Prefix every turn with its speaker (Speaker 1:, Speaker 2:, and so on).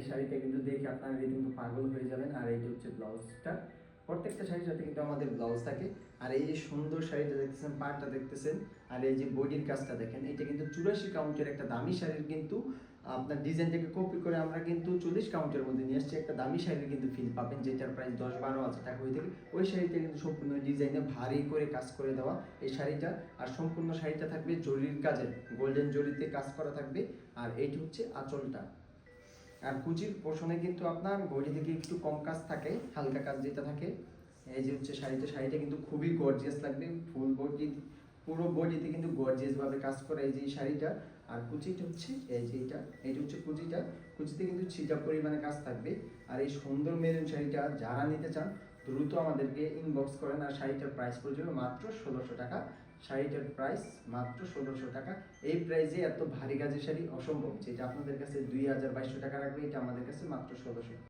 Speaker 1: এই শাড়িটা কিন্তু দেখে আপনারা রীতিমতো পাগল হয়ে যাবেন। আর এইটা হচ্ছে ব্লাউজটা, প্রত্যেকটা শাড়ির সাথে কিন্তু আমাদের ব্লাউজ থাকে। আর এই যে সুন্দর শাড়িটা দেখতেছেন, পাড়টা দেখতেছেন, আর এই যে বডির কাজটা দেখেন, এটা কিন্তু 84 কাউন্টের একটা দামি শাড়ির কিন্তু আপনার ডিজাইনটাকে কপি করে আমরা কিন্তু 40 কাউন্টের মধ্যে নিয়ে আসছি। একটা দামি শাড়ির কিন্তু ফিল পাবেন, যেটার প্রাইস 10-12 হাজার টাকা হয়ে থাকে। ওই শাড়িটা কিন্তু সম্পূর্ণ ডিজাইনে ভারী করে কাজ করে দেওয়া এই শাড়িটা। আর সম্পূর্ণ শাড়িটা থাকবে জরির কাজের, গোল্ডেন জরিতে কাজ করা থাকবে। আর এইটা হচ্ছে আঁচলটা। আর কুচির পোর্শনে কিন্তু আপনার বডি থেকে একটু কম কাজ থাকে, হালকা কাজ যেটা থাকে। এই যে হচ্ছে শাড়িটা কিন্তু খুবই গর্জিয়াস লাগবে, ফুল বডি, পুরো বডিতে কিন্তু গর্জিয়াস ভাবে কাজ করা এই যে শাড়িটা। আর কুচিটা হচ্ছে এই যে এইটা হচ্ছে কুচিটা, কুচিতে কিন্তু ছিটা পরিমাণে কাজ থাকবে। আর এই সুন্দর মেরুন শাড়িটা যারা নিতে চান দ্রুত আমাদেরকে ইনবক্স করেন। আর শাড়িটার প্রাইস পড়বে মাত্র 1600 টাকা। শাড়িটার প্রাইস মাত্র 1600 টাকা। এই প্রাইসে এত ভারী কাজের শাড়ি অসম্ভব, যেটা আপনাদের কাছে 2000-2200 টাকা রাখবে, এটা আমাদের কাছে মাত্র 1600।